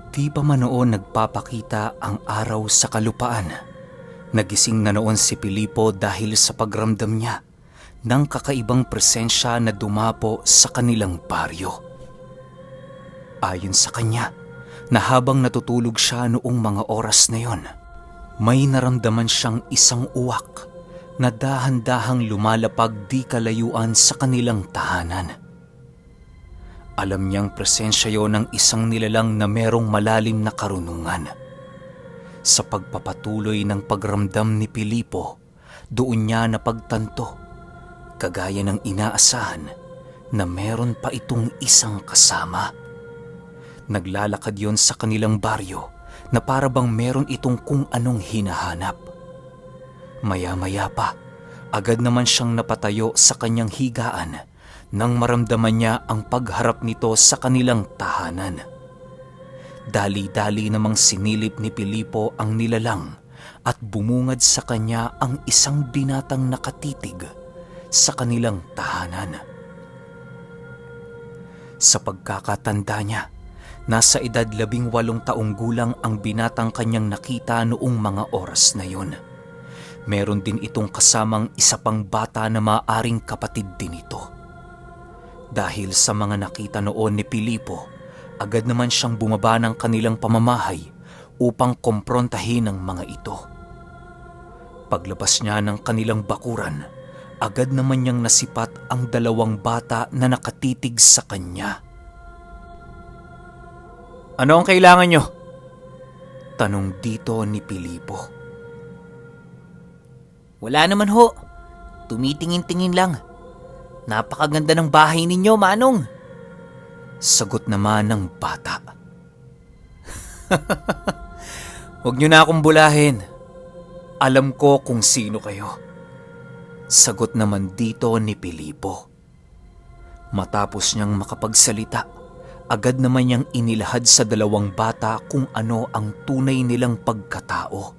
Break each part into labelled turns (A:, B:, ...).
A: Di pa man noon nagpapakita ang araw sa kalupaan. Nagising na noon si Pilipo dahil sa pagramdam niya ng kakaibang presensya na dumapo sa kanilang baryo. Ayon sa kanya, na habang natutulog siya noong mga oras na yon, may naramdaman siyang isang uwak na dahan-dahang lumalapag di kalayuan sa kanilang tahanan. Alam niyang presensya yon ng isang nilalang na merong malalim na karunungan. Sa pagpapatuloy ng pagramdam ni Pilipo, doon niya napagtanto, kagaya ng inaasahan, na meron pa itong isang kasama. Naglalakad yon sa kanilang baryo na para bang meron itong kung anong hinahanap. Maya-maya pa, agad naman siyang napatayo sa kanyang higaan nang maramdaman niya ang pagharap nito sa kanilang tahanan. Dali-dali namang sinilip ni Pilipo ang nilalang at bumungad sa kanya ang isang binatang nakatitig sa kanilang tahanan. Sa pagkakatanda niya, nasa edad 18 taong gulang ang binatang kanyang nakita noong mga oras na yun. Meron din itong kasamang isa pang bata na maaaring kapatid din ito. Dahil sa mga nakita noon ni Pilipo, agad naman siyang bumaba ng kanilang pamamahay upang komprontahin ang mga ito. Paglabas niya ng kanilang bakuran, agad naman niyang nasipat ang 2 bata na nakatitig sa kanya. "Ano ang kailangan niyo?" tanong dito ni Pilipo.
B: Wala naman ho. Tumitingin-tingin lang. Napakaganda ng bahay ninyo, Manong.
A: Sagot naman ng bata. "Huwag niyo na akong bulahin. Alam ko kung sino kayo." Sagot naman dito ni Pilipo. Matapos niyang makapagsalita, agad naman niyang inilahad sa 2 bata kung ano ang tunay nilang pagkatao.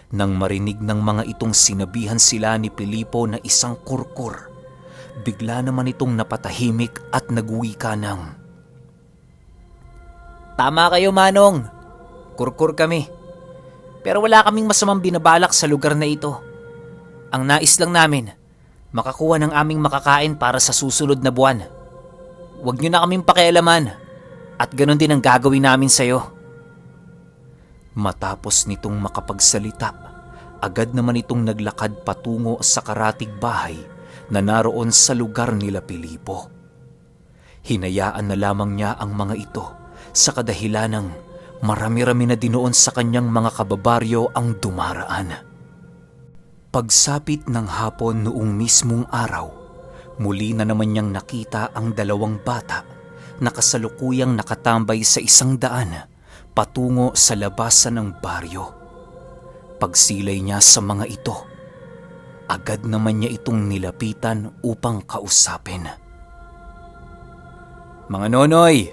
A: Nang marinig ng mga itong sinabihan sila ni Pilipo na isang kurkur, bigla naman itong napatahimik at nagwika ng,
B: Tama kayo, Manong. Kurkur kami. Pero wala kaming masamang binabalak sa lugar na ito. Ang nais lang namin, makakuha ng aming makakain para sa susunod na buwan. Huwag niyo na kaming pakialaman at ganun din ang gagawin namin sa'yo.
A: Matapos nitong makapagsalita, agad naman itong naglakad patungo sa karatig bahay na naroon sa lugar nila Pilipo. Hinayaan na lamang niya ang mga ito sa kadahilanang marami-rami na dinoon sa kanyang mga kababaryo ang dumaraan. Pagsapit ng hapon noong mismong araw, muli na naman niyang nakita ang 2 bata na kasalukuyang nakatambay sa isang daan patungo sa labasan ng baryo. Pagsilay niya sa mga ito, agad naman niya itong nilapitan upang kausapin. "Mga nonoy,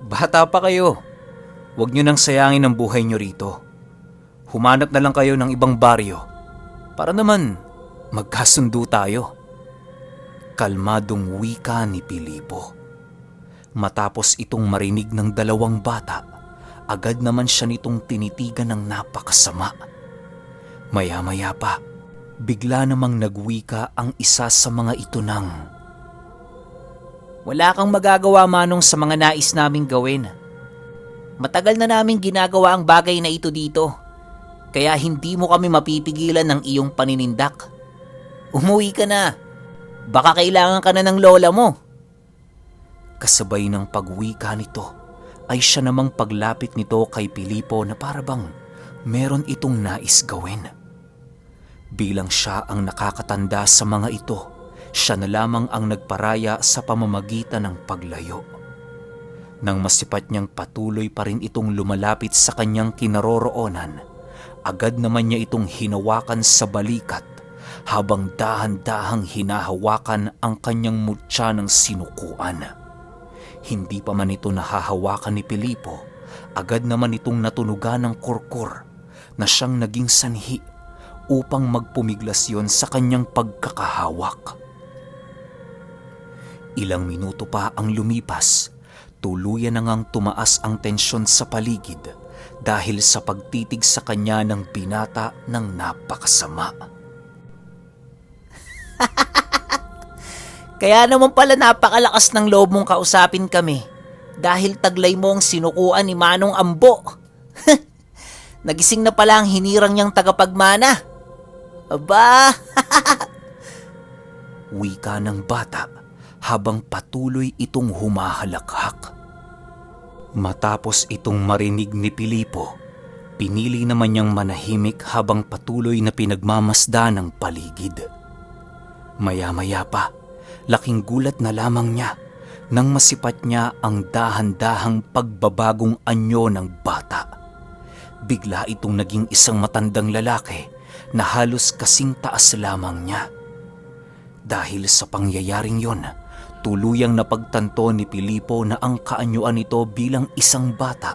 A: bata pa kayo. Huwag niyo nang sayangin ang buhay niyo rito. Humanap na lang kayo ng ibang baryo para naman magkasundo tayo." Kalmadong wika ni Pilipo. Matapos itong marinig ng 2 bata, agad naman siya nitong tinitigan ng napakasama. Maya-maya pa, bigla namang nagwika ang isa sa mga ito ng,
B: Wala kang magagawa, Manong, sa mga nais naming gawin. Matagal na naming ginagawa ang bagay na ito dito, kaya hindi mo kami mapipigilan ng iyong paninindak. Umuwi ka na. Baka kailangan ka na ng lola mo.
A: Kasabay ng pagwika nito, ay siya namang paglapit nito kay Pilipo na parabang meron itong nais gawin. Bilang siya ang nakakatanda sa mga ito, siya na lamang ang nagparaya sa pamamagitan ng paglayo. Nang masipat niyang patuloy pa rin itong lumalapit sa kanyang kinaroroonan, agad naman niya itong hinawakan sa balikat habang dahan-dahang hinahawakan ang kanyang mutya ng sinukuan. Hindi pa man ito nahahawakan ni Pilipo, agad naman itong natunugan ng kurkur na siyang naging sanhi upang magpumiglas yon sa kanyang pagkakahawak. Ilang minuto pa ang lumipas, Tuluyan na ngang tumaas ang tensyon sa paligid dahil sa pagtitig sa kanya ng binata ng napakasama.
B: Kaya naman pala napakalakas ng loob mong kausapin kami dahil taglay mo ang sinukuan ni Manong Ambo. Nagising na pala ang hinirang niyang tagapagmana. Aba!
A: Wika ng bata habang patuloy itong humahalakhak. Matapos itong marinig ni Pilipo, pinili naman niyang manahimik habang patuloy na pinagmamasdan ng paligid. Maya-maya pa, laking gulat na lamang niya nang masipat niya ang dahan-dahang pagbabagong anyo ng bata. Bigla itong naging isang matandang lalaki na halos kasing taas lamang niya. Dahil sa pangyayaring yon, tuluyang napagtanto ni Pilipo na ang kaanyuan nito bilang isang bata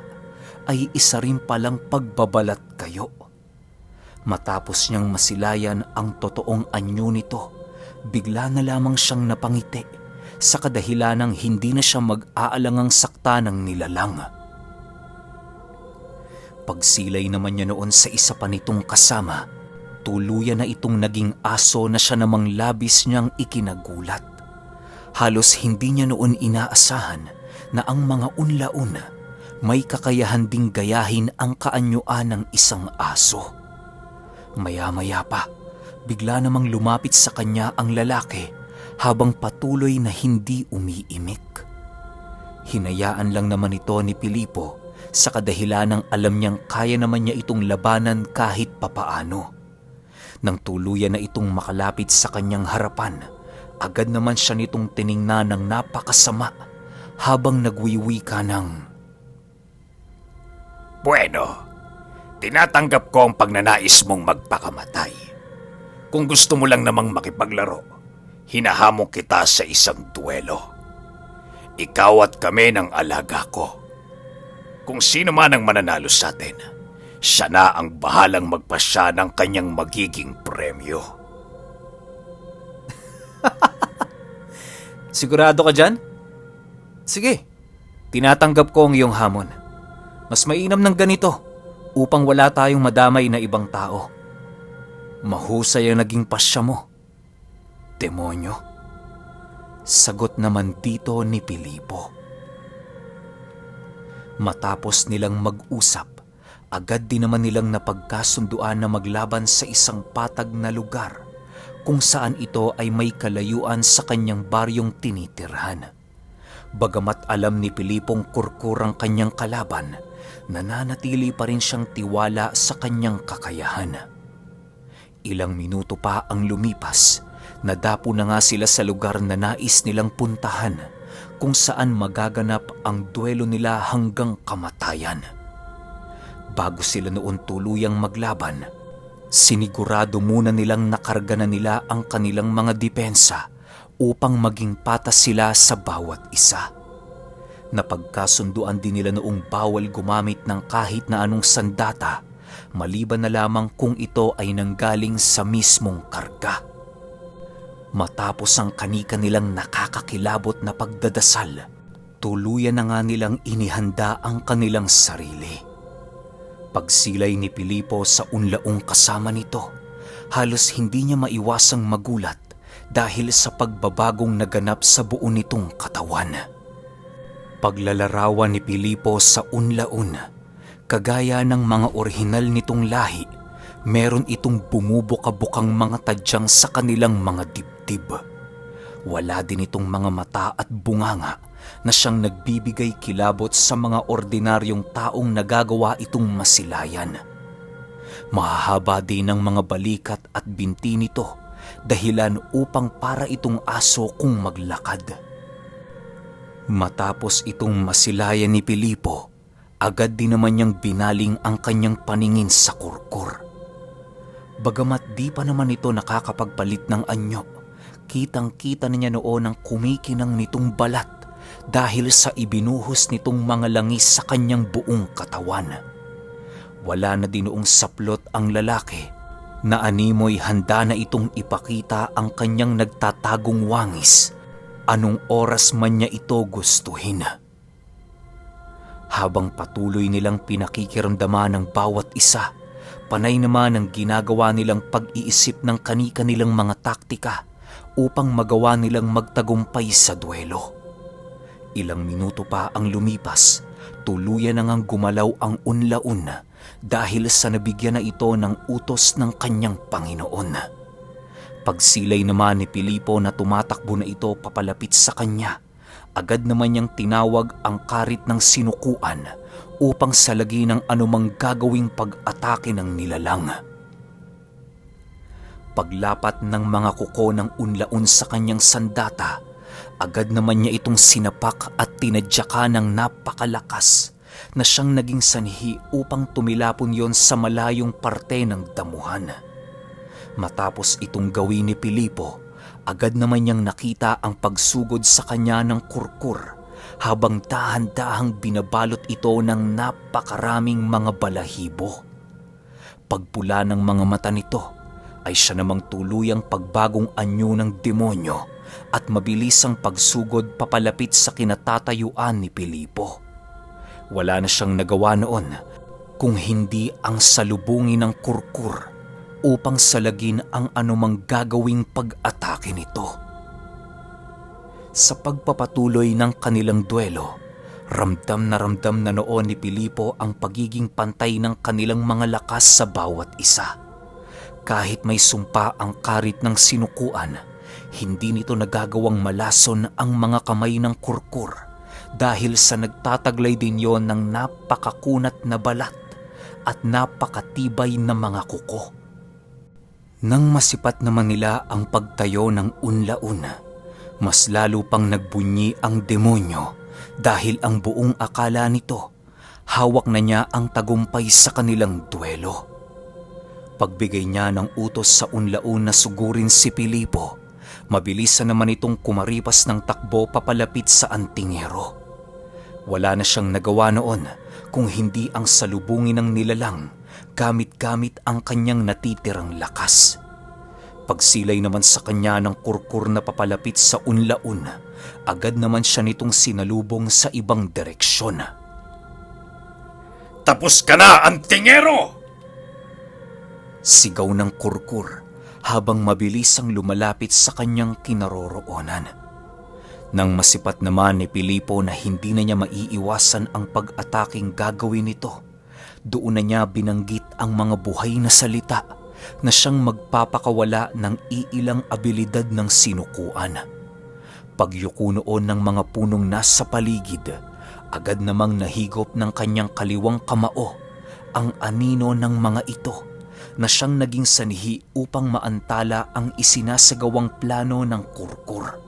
A: ay isa rin palang pagbabalat kayo. Matapos niyang masilayan ang totoong anyo nito, bigla na lamang siyang napangiti sa kadahilanang hindi na siya mag-aalangang sakta ng nilalang. Pagsilay naman niya noon sa isa pa nitong kasama, tuluyan na itong naging aso na siya namang labis niyang ikinagulat. Halos hindi niya noon inaasahan na ang mga unlaun may kakayahan ding gayahin ang kaanyuan ng isang aso. Maya-maya pa, bigla namang lumapit sa kanya ang lalaki habang patuloy na hindi umiimik. Hinayaan lang naman ito ni Pilipo sa kadahilanang alam niyang kaya naman niya itong labanan kahit papaano. Nang tuluyan na itong makalapit sa kanyang harapan, agad naman siya nitong tiningnan ng napakasama habang nagwiwika ng,
C: Bueno, tinatanggap ko ang pagnanais mong magpakamatay. Kung gusto mo lang namang makipaglaro, hinahamon kita sa isang duelo. Ikaw at kami ng alaga ko. Kung sino man ang mananalo sa atin, siya na ang bahalang magpasya ng kanyang magiging premyo.
B: Sigurado ka dyan? Sige, tinatanggap ko ang iyong hamon. Mas mainam ng ganito upang wala tayong madamay na ibang tao. Mahusay ang naging pasya mo, demonyo. Sagot naman dito ni Pilipo. Matapos nilang mag-usap, agad din naman nilang napagkasunduan na maglaban sa isang patag na lugar kung saan ito ay may kalayuan sa kanyang baryong tinitirhan. Bagamat alam ni Pilipong kurkurang kanyang kalaban, nananatili pa rin siyang tiwala sa kanyang kakayahan. Ilang minuto pa ang lumipas, nadapo na nga sila sa lugar na nais nilang puntahan kung saan magaganap ang duelo nila hanggang kamatayan. Bago sila noon tuluyang maglaban, sinigurado muna nilang nakarga na nila ang kanilang mga depensa upang maging patas sila sa bawat isa. Napagkasunduan din nila noong bawal gumamit ng kahit na anong sandata, maliban na lamang kung ito ay nanggaling sa mismong karga. Matapos ang kanika nilang nakakakilabot na pagdadasal, tuluyan na nga nilang inihanda ang kanilang sarili. Pagsilay ni Pilipo sa unlaong kasama nito, halos hindi niya maiwasang magulat dahil sa pagbabagong naganap sa buo nitong katawan. Paglalarawan ni Pilipo sa unlaon, kagaya ng mga orihinal nitong lahi, meron itong bumubuka-bukang mga tadyang sa kanilang mga dibdib. Wala din itong mga mata at bunganga na siyang nagbibigay kilabot sa mga ordinaryong taong nagagawa itong masilayan. Mahahaba din ang mga balikat at binti nito, dahilan upang para itong aso kung maglakad. Matapos itong masilayan ni Pilipo, agad din naman niyang binaling ang kanyang paningin sa kurkur. Bagamat di pa naman ito nakakapagpalit ng anyo, kitang-kita na niya noon ang kumikinang nitong balat dahil sa ibinuhos nitong mga langis sa kanyang buong katawan. Wala na din noong saplot ang lalaki na animoy handa na itong ipakita ang kanyang nagtatagong wangis anong oras man niya ito gustuhin.
A: Habang patuloy nilang pinakikiramdaman ng bawat isa, panay naman ang ginagawa nilang pag-iisip ng kani-kanilang mga taktika upang magawa nilang magtagumpay sa duelo. Ilang minuto pa ang lumipas, tuluyan nang gumalaw ang unlaun dahil sa nabigyan na ito ng utos ng kanyang Panginoon. Pagsilay naman ni Pilipo na tumatakbo na ito papalapit sa kanya, agad naman niyang tinawag ang karit ng sinukuan upang salagi ng anumang gagawing pag-atake ng nilalang. Paglapat ng mga kuko ng unlaun sa kanyang sandata, agad naman niya itong sinapak at tinadyakan ng napakalakas na siyang naging sanhi upang tumilapon yon sa malayong parte ng damuhan. Matapos itong gawin ni Pilipo, agad naman niyang nakita ang pagsugod sa kanya ng kurkur habang dahan-dahang binabalot ito ng napakaraming mga balahibo. Pagpula ng mga mata nito ay siya namang tuluyang pagbagong anyo ng demonyo at mabilis ang pagsugod papalapit sa kinatatayuan ni Pilipo. Wala na siyang nagawa noon kung hindi ang salubungin ng kurkur upang salagin ang anumang gagawing pag-atake nito. Sa pagpapatuloy ng kanilang duelo, ramdam na noon ni Pilipo ang pagiging pantay ng kanilang mga lakas sa bawat isa. Kahit may sumpa ang karit ng sinukuan, hindi nito nagagawang malason ang mga kamay ng kurkur dahil sa nagtataglay din yon ng napakakunat na balat at napakatibay na mga kuko. Nang masipat naman nila ang pagtayo ng unlaun, mas lalo pang nagbunyi ang demonyo dahil ang buong akala nito, hawak na niya ang tagumpay sa kanilang duelo. Pagbigay niya ng utos sa unlaun na sugurin si Pilipo, mabilis na naman itong kumaripas ng takbo papalapit sa antingero. Wala na siyang nagawa noon kung hindi ang salubungin ng nilalang gamit-gamit ang kanyang natitirang lakas. Pagsilay naman sa kanya ng kurkur na papalapit sa unlaun, agad naman siya nitong sinalubong sa ibang direksyon.
C: Tapos ka na, antingero!
A: Sigaw ng kurkur habang mabilis ang lumalapit sa kanyang kinaroroonan. Nang masipat naman ni Pilipo na hindi na niya maiiwasan ang pag-ataking gagawin nito, doon na niya binanggit ang mga buhay na salita na siyang magpapakawala ng iilang abilidad ng sinukuan. Pagyuko noon ng mga punong nasa paligid, agad namang nahigop ng kanyang kaliwang kamao ang anino ng mga ito na siyang naging sanhi upang maantala ang isinasagawang plano ng kurkur.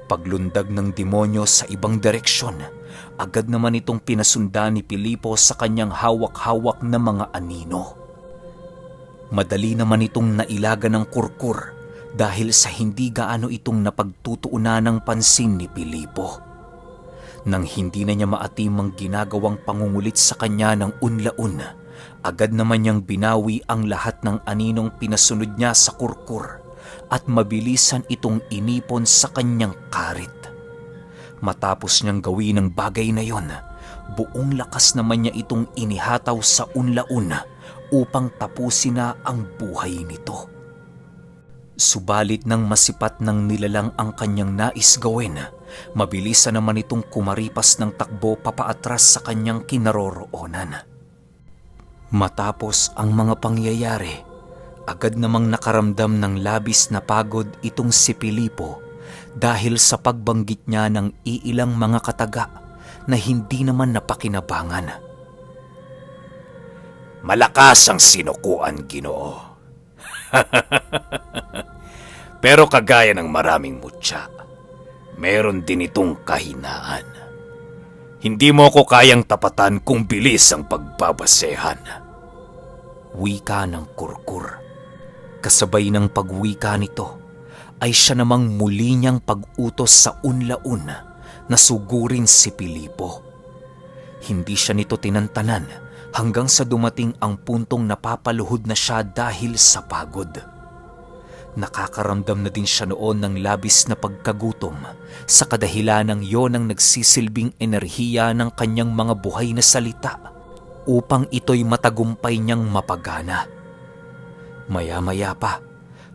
A: Paglundag ng demonyo sa ibang direksyon, agad naman itong pinasundan ni Pilipo sa kanyang hawak-hawak na mga anino. Madali naman itong nailaga ng kurkur dahil sa hindi gaano itong napagtutuunan ng pansin ni Pilipo. Nang hindi na niya maatim ang ginagawang pangungulit sa kanya ng unlaun, agad naman niyang binawi ang lahat ng aninong pinasunod niya sa kurkur at mabilisan itong inipon sa kanyang karit. Matapos niyang gawin ang bagay na yon, buong lakas naman niya itong inihataw sa unlaun upang tapusin na ang buhay nito. Subalit nang masipat ng nilalang ang kanyang nais gawin, mabilis na naman itong kumaripas ng takbo papaatras sa kanyang kinaroroonan. Matapos ang mga pangyayari, agad namang nakaramdam ng labis na pagod itong si Pilipo dahil sa pagbanggit niya ng iilang mga kataga na hindi naman napakinabangan.
C: Malakas ang sinukuan, Ginoo. Pero kagaya ng maraming mutya, meron din itong kahinaan. Hindi mo ko kayang tapatan kung bilis ang pagbabasehan.
A: Wika ng kurkur. Kasabay ng pagwika nito, ay siya namang muli niyang pag-utos sa unlaun na sugurin si Pilipo. Hindi siya nito tinantanan hanggang sa dumating ang puntong napapaluhod na siya dahil sa pagod. Nakakaramdam na din siya noon ng labis na pagkagutom sa kadahilanang yon ang nagsisilbing enerhiya ng kanyang mga buhay na salita upang ito'y matagumpay niyang mapagana. Maya-maya pa,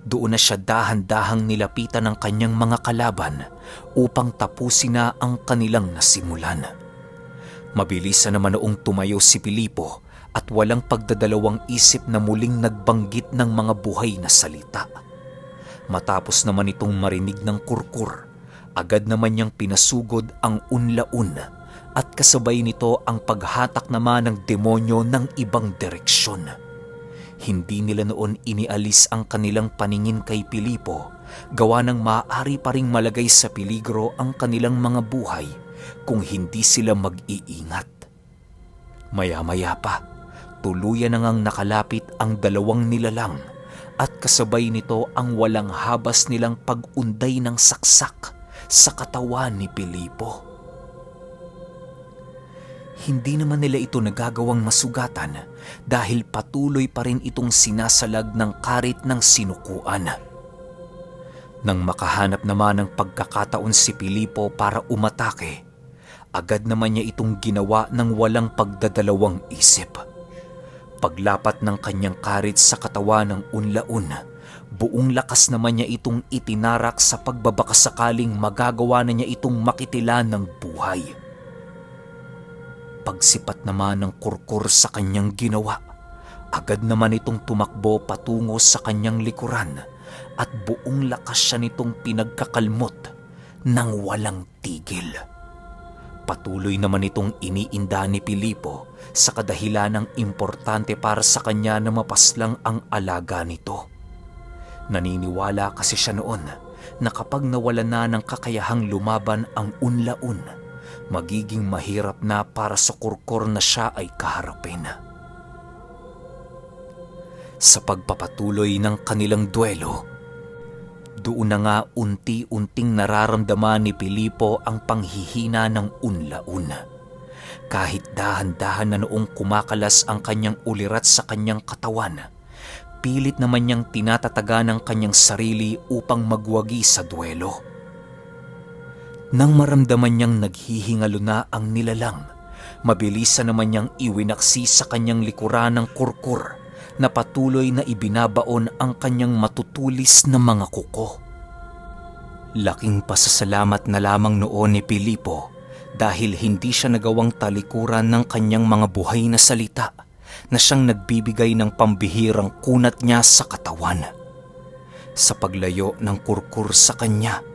A: doon na siya dahan-dahang nilapitan ng kanyang mga kalaban upang tapusin na ang kanilang nasimulan. Mabilisan naman noong tumayo si Pilipo at walang pagdadalawang isip na muling nagbanggit ng mga buhay na salita. Matapos naman itong marinig ng kurkur, agad naman niyang pinasugod ang unlaun at kasabay nito ang paghatak naman ng demonyo ng ibang direksyon. Hindi nila noon inialis ang kanilang paningin kay Pilipo, gawa ng maaari pa ring malagay sa peligro ang kanilang mga buhay kung hindi sila mag-iingat. Maya-maya pa, tuluyan na ngang nakalapit ang dalawang nilalang at kasabay nito ang walang habas nilang pag-unday ng saksak sa katawan ni Pilipo. Hindi naman nila ito nagagawang masugatan dahil patuloy pa rin itong sinasalag ng karit ng sinukuan. Nang makahanap naman ng pagkakataon si Pilipo para umatake, agad naman niya itong ginawa ng walang pagdadalawang isip. Paglapat ng kanyang karit sa katawan ng unlaun, buong lakas naman niya itong itinarak sa pagbabakasakaling magagawa na niya itong makitila ng buhay. Pagsipat naman ng kurkur sa kanyang ginawa, agad naman itong tumakbo patungo sa kanyang likuran at buong lakas siya nitong pinagkakalmot ng walang tigil. Patuloy naman itong iniinda ni Pilipo sa kadahilanang importante para sa kanya na mapaslang ang alaga nito. Naniniwala kasi siya noon na kapag nawala na ng kakayahang lumaban ang unlaun, magiging mahirap na para sa kurkur na siya ay kaharapin. Sa pagpapatuloy ng kanilang duelo, doon na nga unti-unting nararamdaman ni Pilipo ang panghihina ng unlaun. Kahit dahan-dahan na noong kumakalas ang kanyang ulirat sa kanyang katawan, pilit naman niyang tinatataga ng kanyang sarili upang magwagi sa duelo. Nang maramdaman niyang naghihingalo na ang nilalang, mabilisan naman niyang iwinaksi sa kanyang likuran ng kurkur na patuloy na ibinabaon ang kanyang matutulis na mga kuko. Laking pasasalamat na lamang noon ni Pilipo dahil hindi siya nagawang talikuran ng kanyang mga buhay na salita na siyang nagbibigay ng pambihirang kunat niya sa katawan. Sa paglayo ng kurkur sa kanya,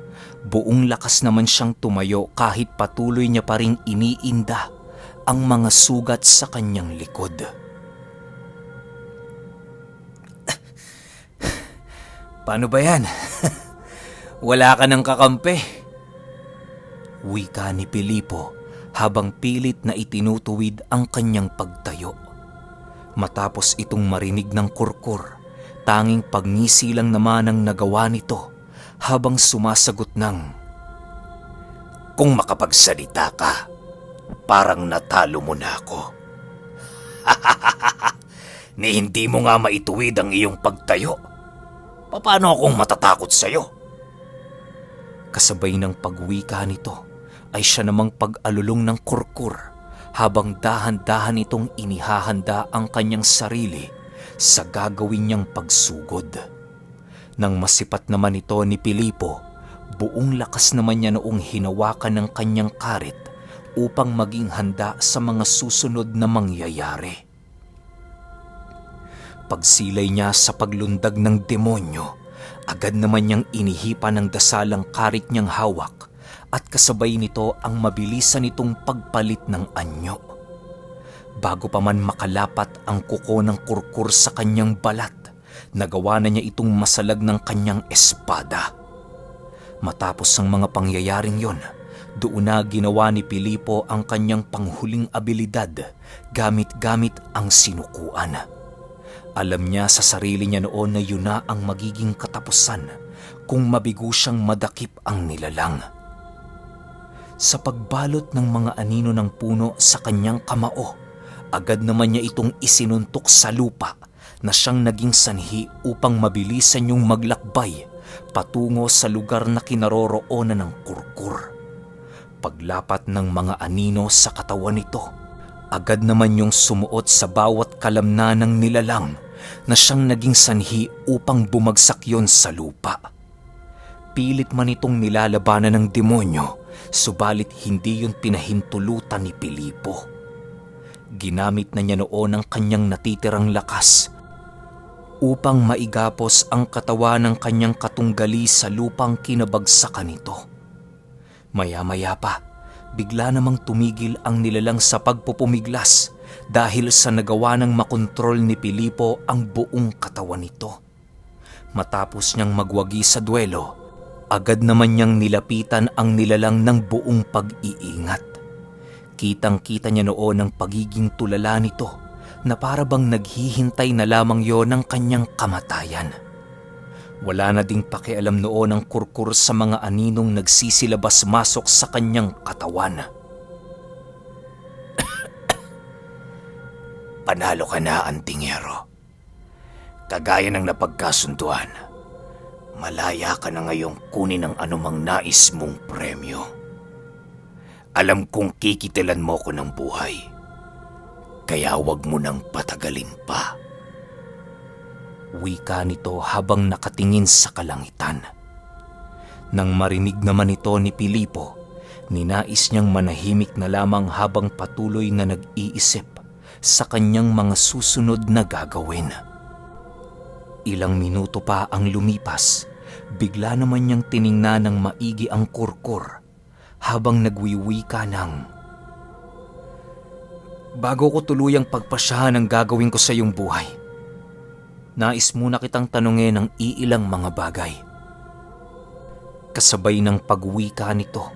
A: buong lakas naman siyang tumayo kahit patuloy niya pa ring iniinda ang mga sugat sa kanyang likod.
B: Paano ba yan? Wala ka ng kakampi.
A: Wika ni Pilipo habang pilit na itinutuwid ang kanyang pagtayo. Matapos itong marinig ng kurkur, tanging pagngisi lang naman ang nagawa nito habang sumasagot ng,
C: Kung makapagsalita ka, parang natalo mo na ako. Ni hindi mo nga maituwid ang iyong pagtayo. Paano akong matatakot sa'yo?
A: Kasabay ng pagwika nito ay siya namang pag-alulong ng kurkur habang dahan-dahan itong inihahanda ang kanyang sarili sa gagawin niyang pagsugod. Nang masipat naman ito ni Pilipo, buong lakas naman niya noong hinawakan ng kanyang karit upang maging handa sa mga susunod na mangyayari. Pagsilay niya sa paglundag ng demonyo, agad naman niyang inihipan ng dasalang karit niyang hawak at kasabay nito ang mabilisan nitong pagpalit ng anyo. Bago pa man makalapat ang kuko ng kurkur sa kanyang balat, nagawa na niya itong masalag ng kanyang espada. Matapos ang mga pangyayaring yon, doon na ginawa ni Pilipo ang kanyang panghuling abilidad gamit-gamit ang sinukuan. Alam niya sa sarili niya noon na yun na ang magiging katapusan kung mabigo siyang madakip ang nilalang. Sa pagbalot ng mga anino ng puno sa kanyang kamao, agad naman niya itong isinuntok sa lupa na siyang naging sanhi upang mabilisan niyong maglakbay patungo sa lugar na kinaroroonan ng kurkur. Paglapat ng mga anino sa katawan nito, agad naman yung sumuot sa bawat kalamnan ng nilalang na siyang naging sanhi upang bumagsak yon sa lupa. Pilit man itong nilalabanan ng demonyo, subalit hindi yun pinahintulutan ni Pilipo. Ginamit na niya noon ang kanyang natitirang lakas upang maigapos ang katawan ng kanyang katunggali sa lupang kinabagsakan nito. Maya-maya pa, bigla namang tumigil ang nilalang sa pagpupumiglas dahil sa nagawa ng makontrol ni Pilipo ang buong katawan nito. Matapos niyang magwagi sa duelo, agad naman niyang nilapitan ang nilalang ng buong pag-iingat. Kitang-kita niya noon ang pagiging tulala nito na para bang naghihintay na lamang yon ng kanyang kamatayan. Wala na ding pakialam noon ang kurkur sa mga aninong nagsisilabas-masok sa kanyang katawan.
C: Panalo ka na, Antingero. Kagaya ng napagkasunduan, malaya ka na ngayong kunin ang anumang nais mong premyo. Alam kong kikitilan mo ko ng buhay, kaya wag mo nang patagalin pa.
A: Wika nito habang nakatingin sa kalangitan. Nang marinig naman ito ni Pilipo, ninais niyang manahimik na lamang habang patuloy na nag-iisip sa kanyang mga susunod na gagawin. Ilang minuto pa ang lumipas, bigla naman niyang tiningnan ng maigi ang kurkur habang nagwiwika ng, "Bago ko tuluyang pagpasyahan ang gagawin ko sa iyong buhay, nais muna kitang tanungin ng iilang mga bagay." Kasabay ng pagwika nito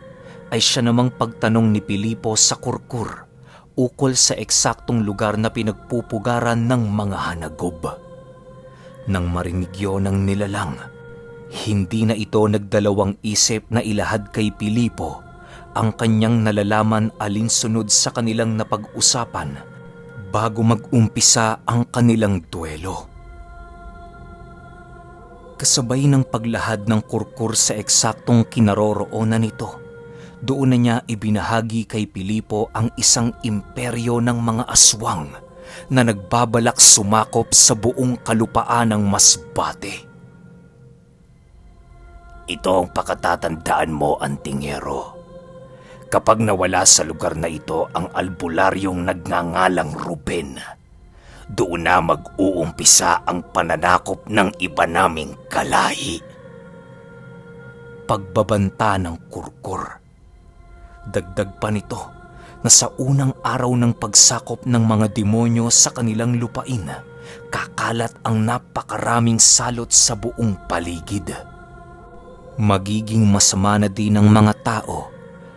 A: ay siya namang pagtanong ni Pilipo sa kurkur ukol sa eksaktong lugar na pinagpupugaran ng mga hanagob. Nang marinig yun ng nilalang, hindi na ito nagdalawang isip na ilahad kay Pilipo ang kanyang nalalaman alinsunod sa kanilang napag-usapan bago mag-umpisa ang kanilang duelo. Kasabay ng paglahad ng kurkur sa eksaktong kinaroroonan nito, doon na niya ibinahagi kay Pilipo ang isang imperyo ng mga aswang na nagbabalak sumakop sa buong kalupaan ng Masbate.
C: Ito ang pakatatandaan mo, Antingero. Kapag nawala sa lugar na ito ang albularyong nagngangalang Ruben, doon na mag-uumpisa ang pananakop ng iba naming kalahi.
A: Pagbabanta ng kurkur. Dagdag pa nito na sa unang araw ng pagsakop ng mga demonyo sa kanilang lupain, kakalat ang napakaraming salot sa buong paligid. Magiging masama na din ang mga tao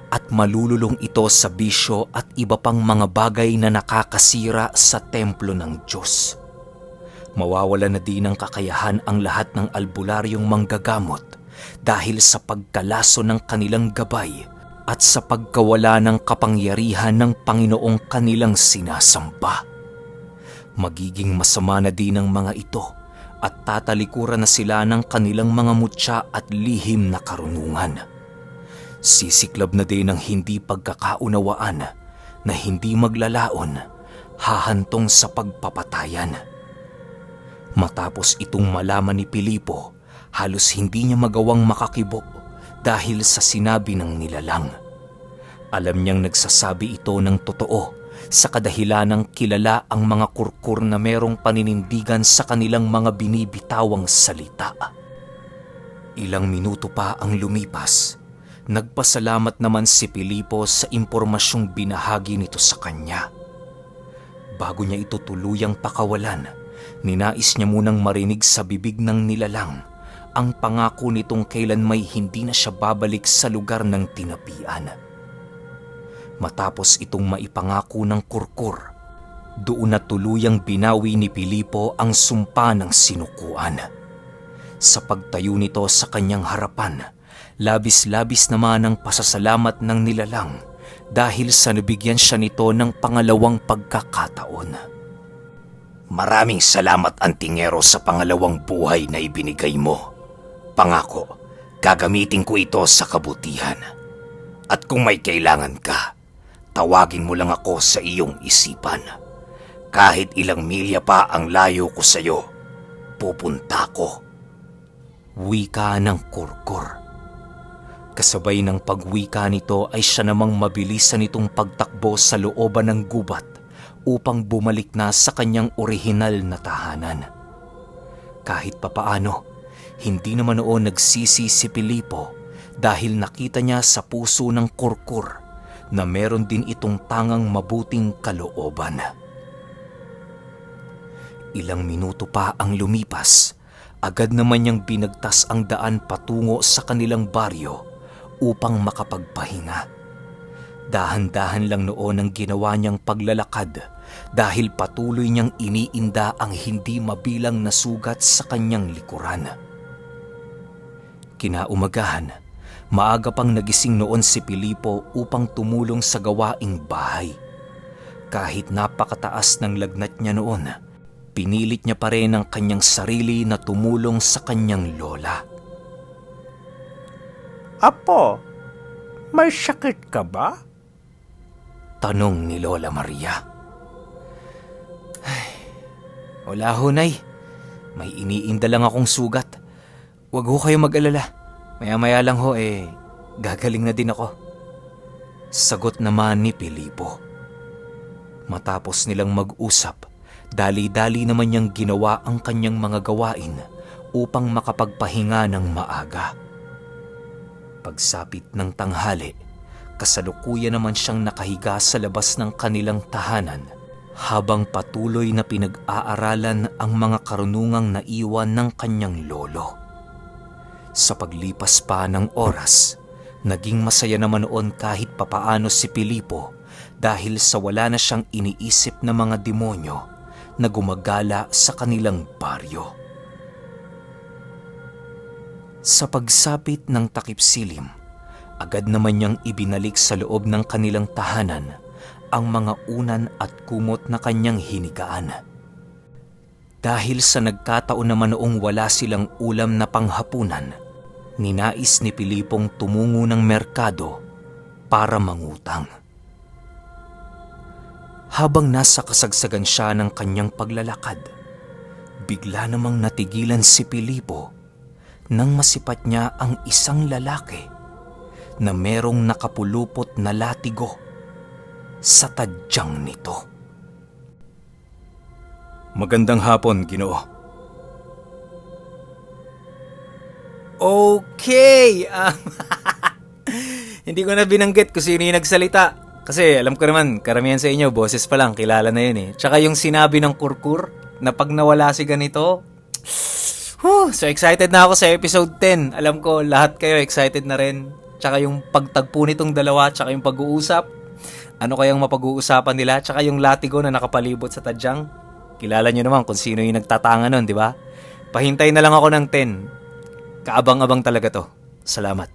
A: at malululong ito sa bisyo at iba pang mga bagay na nakakasira sa templo ng Diyos. Mawawala na din ng kakayahan ang lahat ng albularyong manggagamot dahil sa pagkalaso ng kanilang gabay at sa pagkawala ng kapangyarihan ng Panginoong kanilang sinasamba. Magiging masama na din ang mga ito at tatalikuran na sila ng kanilang mga mutya at lihim na karunungan. Sisiklab na din ang hindi pagkakaunawaan na hindi maglalaon, hahantong sa pagpapatayan. Matapos itong malaman ni Pilipo, halos hindi niya magawang makakibo dahil sa sinabi ng nilalang. Alam niyang nagsasabi ito ng totoo sa kadahilanang kilala ang mga kurkur na merong paninindigan sa kanilang mga binibitawang salita. Ilang minuto pa ang lumipas. Nagpasalamat naman si Pilipo sa impormasyong binahagi nito sa kanya. Bago niya ito tuluyang pakawalan, ninais niya munang marinig sa bibig ng nilalang ang pangako nitong kailan may hindi na siya babalik sa lugar ng tinapian. Matapos itong maipangako ng kurkur, doon na tuluyang binawi ni Pilipo ang sumpa ng sinukuan. Sa pagtayo nito sa kanyang harapan, labis-labis naman ang pasasalamat ng nilalang dahil sa nabigyan siya nito ng pangalawang pagkakataon.
C: Maraming salamat, Antingero, sa pangalawang buhay na ibinigay mo. Pangako, gagamitin ko ito sa kabutihan. At kung may kailangan ka, tawagin mo lang ako sa iyong isipan. Kahit ilang milya pa ang layo ko sa iyo, pupunta ko.
A: Wika ng Kurkur. Kasabay ng pagwika nito ay siya namang mabilisan itong pagtakbo sa looban ng gubat upang bumalik na sa kanyang orihinal na tahanan. Kahit papaano, hindi naman noon nagsisi si Pilipo dahil nakita niya sa puso ng Kurkur na meron din itong tangang mabuting kalooban. Ilang minuto pa ang lumipas, agad naman niyang binagtas ang daan patungo sa kanilang baryo upang makapagpahinga. Dahan-dahan lang noon ang ginawa niyang paglalakad dahil patuloy niyang iniinda ang hindi mabilang na sugat sa kanyang likuran. Kinaumagahan, maaga pang nagising noon si Pilipo upang tumulong sa gawaing bahay. Kahit napakataas ng lagnat niya noon, pinilit niya pa rin ang kanyang sarili na tumulong sa kanyang lola.
D: Apo, may sakit ka ba?
A: Tanong ni Lola Maria. Wala ho, Nay. May iniinda lang akong sugat. Huwag ho kayo mag-alala. Maya-maya lang ho gagaling na din ako. Sagot naman ni Pilipo. Matapos nilang mag-usap, dali-dali naman niyang ginawa ang kanyang mga gawain upang makapagpahinga ng maaga. Pagsapit ng tanghali, kasalukuyan naman siyang nakahiga sa labas ng kanilang tahanan habang patuloy na pinag-aaralan ang mga karunungang naiwan ng kanyang lolo. Sa paglipas pa ng oras, naging masaya naman noon kahit papaano si Pilipo dahil sa wala na siyang iniisip na mga demonyo na gumagala sa kanilang baryo. Sa pagsapit ng takip-silim, agad naman niyang ibinalik sa loob ng kanilang tahanan ang mga unan at kumot na kanyang hinigaan. Dahil sa nagkataon naman noong wala silang ulam na panghapunan, ninais ni Pilipong tumungo ng merkado para mangutang. Habang nasa kasagsagan siya ng kanyang paglalakad, bigla namang natigilan si Pilipo nang masipat niya ang isang lalaki na merong nakapulupot na latigo sa tadyang nito. Magandang hapon, Ginoo.
B: Okay! Hindi ko na binanggit kung sino yung nagsalita. Kasi alam ko naman, karamihan sa inyo, boses pa lang, kilala na yun eh. Tsaka yung sinabi ng Kurkur na pag nawala si ganito, so excited na ako sa episode 10. Alam ko, lahat kayo excited na rin. Tsaka yung pagtagpo nitong dalawa, tsaka yung pag-uusap. Ano kayang mapag-uusapan nila? Tsaka yung latigo na nakapalibot sa tadyang. Kilala nyo naman kung sino yung nagtatanga nun, di ba? Pahintay na lang ako ng 10. Kaabang-abang talaga to. Salamat.